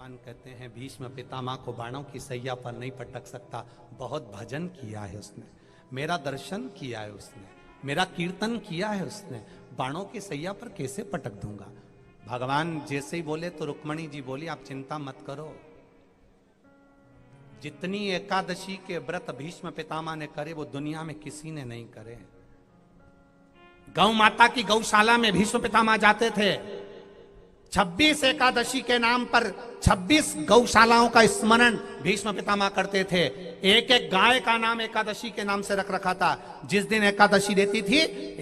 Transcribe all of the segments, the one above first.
भगवान कहते हैं भीष्म पितामह को बाणों की सैया पर नहीं पटक सकता, बहुत भजन किया है उसने, मेरा दर्शन किया है उसने, मेरा कीर्तन किया है उसने, बाणों की सैया पर कैसे पटक दूंगा। भगवान जैसे ही बोले तो रुक्मणी जी बोली आप चिंता मत करो, जितनी एकादशी के व्रत भीष्म पितामह ने करे वो दुनिया में किसी ने नहीं करे। गौ माता की गौशाला में भीष्म पितामह जाते थे, 26 एकादशी के नाम पर 26 गौशालाओं का स्मरण भीष्म पितामह करते थे। एक एक गाय का नाम एकादशी के नाम से रख रखा था। जिस दिन एकादशी रहती थी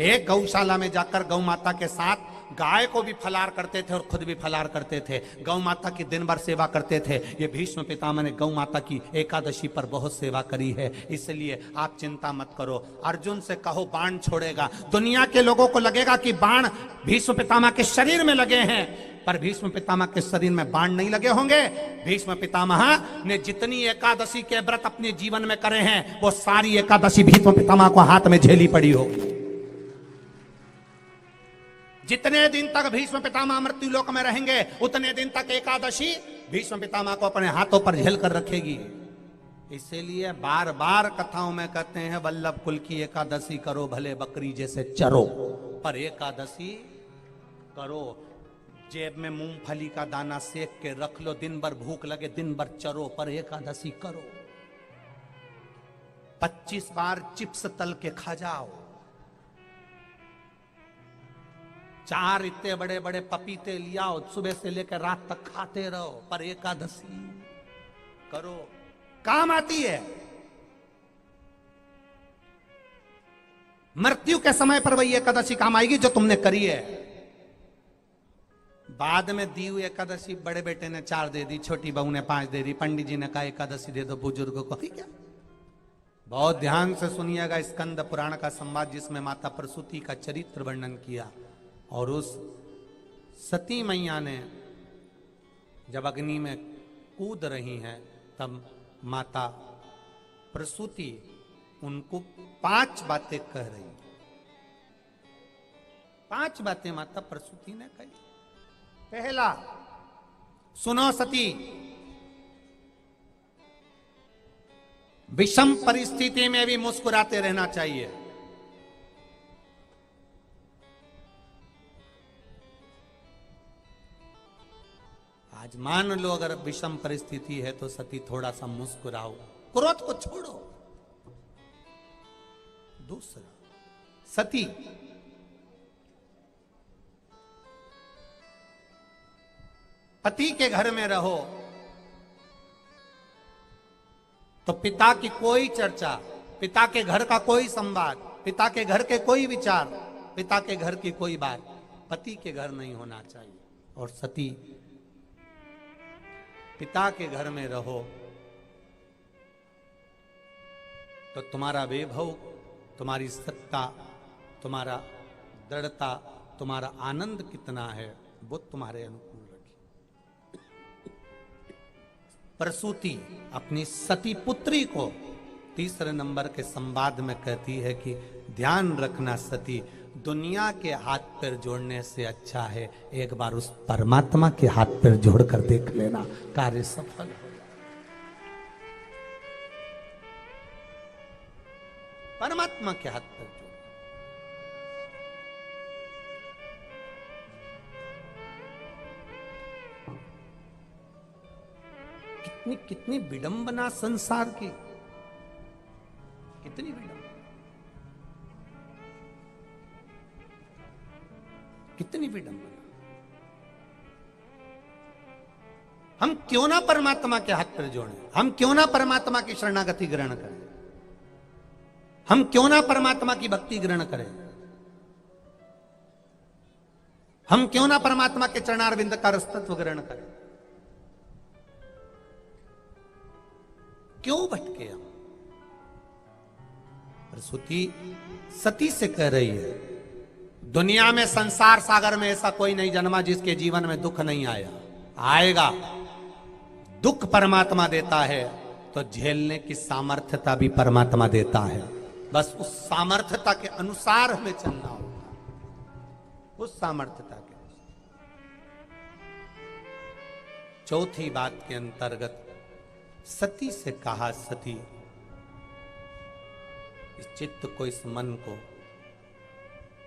एक गौशाला में जाकर गौ माता के साथ गाय को भी फलार करते थे और खुद भी फलार करते थे, गौ माता की दिन भर सेवा करते थे। ये भीष्म पितामह ने गौ माता की एकादशी पर बहुत सेवा करी है, इसलिए आप चिंता मत करो। अर्जुन से कहो बाण छोड़ेगा। दुनिया के लोगों को लगेगा कि बाण भीष्म पितामह के शरीर में लगे हैं, पर भीष्म पितामह के शरीर में बाण नहीं लगे होंगे। भीष्म पितामह ने जितनी एकादशी के व्रत अपने जीवन में करे हैं वो सारी एकादशी भीष्म पितामह को हाथ में झेली पड़ी होगी। जितने दिन तक भीष्म पितामह मृत्यु लोक में रहेंगे उतने दिन तक एकादशी भीष्म पितामह को अपने हाथों पर झेल कर रखेगी। इसीलिए बार बार कथाओं में कहते हैं वल्लभ कुल की एकादशी करो भले बकरी जैसे चरो, पर एकादशी करो। जेब में मूंगफली का दाना सेक के रख लो, दिन भर भूख लगे दिन भर चरो, पर एकादशी करो। 25 बार चिप्स तल के खा जाओ, 4 इतने बड़े बड़े पपीते लिया सुबह से लेकर रात तक खाते रहो, पर एकादशी करो, काम आती है। मृत्यु के समय पर वही एकादशी काम आएगी जो तुमने करी है। बाद में दी हुई एकादशी बड़े बेटे ने 4 दे दी, छोटी बहू ने 5 दे दी, पंडित जी ने कहा एकादशी दे दो बुजुर्गों को, ठीक है। बहुत ध्यान से सुनिएगा स्कंद पुराण का संवाद जिसमें माता प्रसूति का चरित्र वर्णन किया। और उस सती मैया ने जब अग्नि में कूद रही हैं तब माता प्रसूति उनको 5 बातें कह रही। 5 बातें माता प्रसूति ने कही। पहला, सुनो सती, विषम परिस्थिति में भी मुस्कुराते रहना चाहिए। आज मान लो अगर विषम परिस्थिति है तो सती थोड़ा सा मुस्कुराओ, क्रोध को छोड़ो। दूसरा, सती पति के घर में रहो तो पिता की कोई चर्चा, पिता के घर का कोई संवाद, पिता के घर के कोई विचार, पिता के घर की कोई बात पति के घर नहीं होना चाहिए। और सती पिता के घर में रहो तो तुम्हारा वैभव, तुम्हारी सत्ता, तुम्हारा दृढ़ता, तुम्हारा आनंद कितना है वो तुम्हारे अनुकूल रखी। प्रसूति अपनी सती पुत्री को 3 नंबर के संवाद में कहती है कि ध्यान रखना सती, दुनिया के हाथ पैर जोड़ने से अच्छा है एक बार उस परमात्मा के हाथ पैर जोड़कर देख लेना, कार्य सफल हो जाए। परमात्मा के हाथ पैर जोड़। कितनी कितनी विडंबना संसार की, कितनी विडंबना, कितनी विडंबना। हम क्यों ना परमात्मा के हाथ पर जोड़ें, हम क्यों ना परमात्मा की शरणागति ग्रहण करें, हम क्यों ना परमात्मा की भक्ति ग्रहण करें, हम क्यों ना परमात्मा के चरणारविंद का रसतत्व ग्रहण करें। क्यों भटके हम। प्रसूति सती से कह रही है दुनिया में संसार सागर में ऐसा कोई नहीं जन्मा जिसके जीवन में दुख नहीं आया, आएगा। दुख परमात्मा देता है तो झेलने की सामर्थ्यता भी परमात्मा देता है, बस उस सामर्थ्यता के अनुसार हमें चलना होगा, उस सामर्थ्यता के। चौथी बात के अंतर्गत सती से कहा, सती इस चित्त को, इस मन को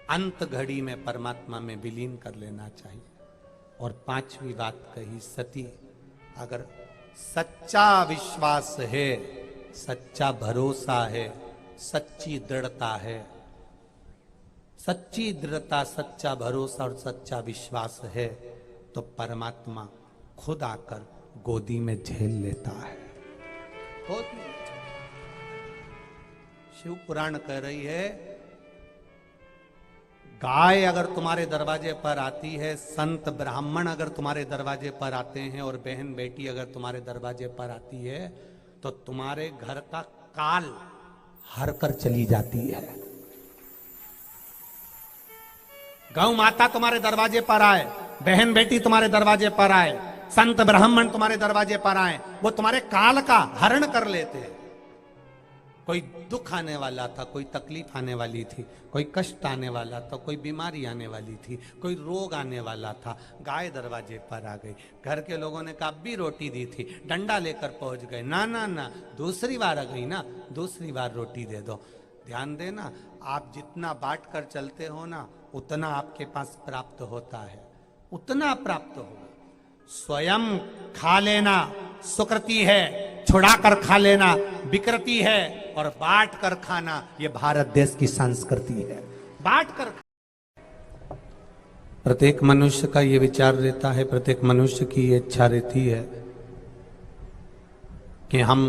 अंत घड़ी में परमात्मा में विलीन कर लेना चाहिए। और पांचवी बात कही, सती अगर सच्चा विश्वास है, सच्चा भरोसा है, सच्ची दृढ़ता है, सच्ची दृढ़ता, सच्चा भरोसा और सच्चा विश्वास है, तो परमात्मा खुद आकर गोदी में झेल लेता है। शिव पुराण कह रही है, गाय अगर तुम्हारे दरवाजे पर आती है, संत ब्राह्मण अगर तुम्हारे दरवाजे पर आते हैं, और बहन बेटी अगर तुम्हारे दरवाजे पर आती है, तो तुम्हारे घर का काल हर कर चली जाती है। गौ माता तुम्हारे दरवाजे पर आए, बहन बेटी तुम्हारे दरवाजे पर आए, संत ब्राह्मण तुम्हारे दरवाजे पर आए, वो तुम्हारे काल का हरण कर लेते हैं। कोई दुख आने वाला था, कोई तकलीफ आने वाली थी, कोई कष्ट आने वाला था, कोई बीमारी आने वाली थी, कोई रोग आने वाला था, गाय दरवाजे पर आ गई। घर के लोगों ने कहा भी रोटी दी थी, डंडा लेकर पहुंच गए, ना ना ना, दूसरी बार आ गई ना, दूसरी बार रोटी दे दो। ध्यान देना, आप जितना बांट कर चलते हो ना, उतना आपके पास प्राप्त होता है, उतना प्राप्त होगा। स्वयं खा लेना सुकृति है, छुड़ा कर खा लेना विकृति है, और बांट कर खाना यह भारत देश की संस्कृति है। बांट कर, प्रत्येक मनुष्य का यह विचार रहता है, प्रत्येक मनुष्य की यह इच्छा रहती है कि हम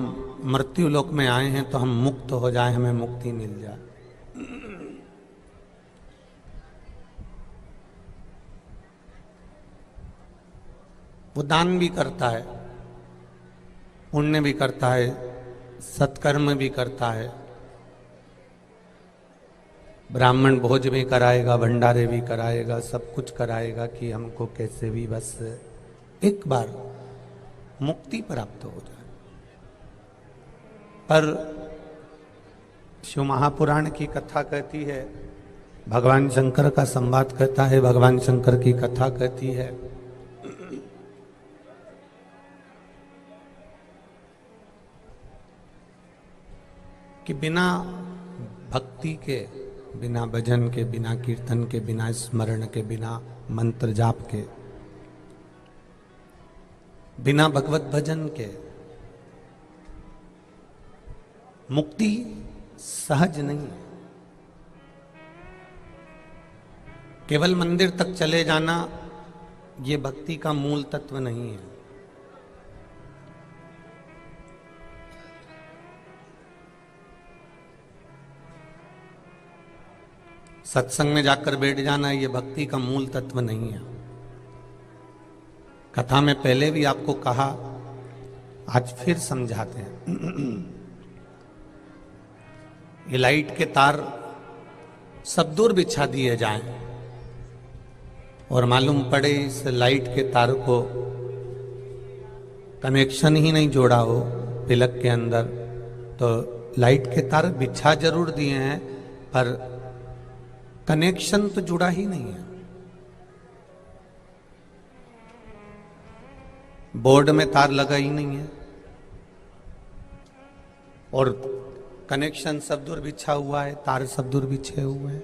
मृत्यु लोक में आए हैं तो हम मुक्त हो जाए, हमें मुक्ति मिल जाए। वो दान भी करता है, पुण्य भी करता है, सत्कर्म भी करता है, ब्राह्मण भोज भी कराएगा, भंडारे भी कराएगा, सब कुछ कराएगा कि हमको कैसे भी बस एक बार मुक्ति प्राप्त हो जाए। पर शिव महापुराण की कथा कहती है, भगवान शंकर का संवाद कहता है, भगवान शंकर की कथा कहती है कि बिना भक्ति के, बिना भजन के, बिना कीर्तन के, बिना स्मरण के, बिना मंत्र जाप के, बिना भगवत भजन के मुक्ति सहज नहीं है। केवल मंदिर तक चले जाना ये भक्ति का मूल तत्व नहीं है। सत्संग में जाकर बैठ जाना ये भक्ति का मूल तत्व नहीं है। कथा में पहले भी आपको कहा, आज फिर समझाते हैं। ये लाइट के तार सब दूर बिछा दिए जाएं और मालूम पड़े इस लाइट के तार को कनेक्शन ही नहीं जोड़ा हो पिलक के अंदर, तो लाइट के तार बिछा जरूर दिए हैं पर कनेक्शन तो जुड़ा ही नहीं है। बोर्ड में तार लगा ही नहीं है और कनेक्शन सब दूर बिछा हुआ है, तार सब दूर बिछे हुए हैं।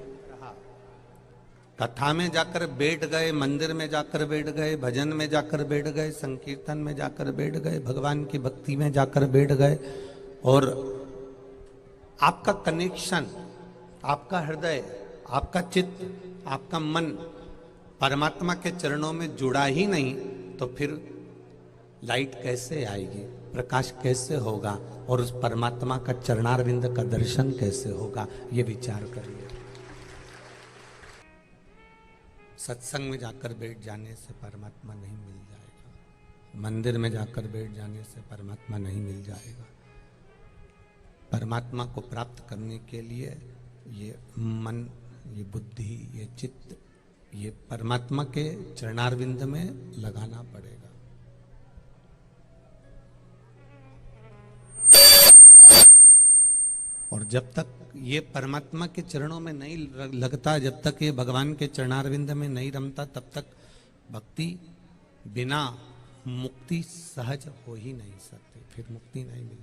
कथा में जाकर बैठ गए, मंदिर में जाकर बैठ गए, भजन में जाकर बैठ गए, संकीर्तन में जाकर बैठ गए, भगवान की भक्ति में जाकर बैठ गए और आपका कनेक्शन, आपका हृदय, आपका चित्त, आपका मन परमात्मा के चरणों में जुड़ा ही नहीं, तो फिर लाइट कैसे आएगी, प्रकाश कैसे होगा और उस परमात्मा का चरणारविंद का दर्शन कैसे होगा, ये विचार करिए। सत्संग में जाकर बैठ जाने से परमात्मा नहीं मिल जाएगा, मंदिर में जाकर बैठ जाने से परमात्मा नहीं मिल जाएगा। परमात्मा को प्राप्त करने के लिए ये मन, ये बुद्धि, ये चित्त, ये परमात्मा के चरणारविंद में लगाना पड़ेगा। और जब तक ये परमात्मा के चरणों में नहीं लगता, जब तक ये भगवान के चरणारविंद में नहीं रमता, तब तक भक्ति बिना मुक्ति सहज हो ही नहीं सकती, फिर मुक्ति नहीं मिलती।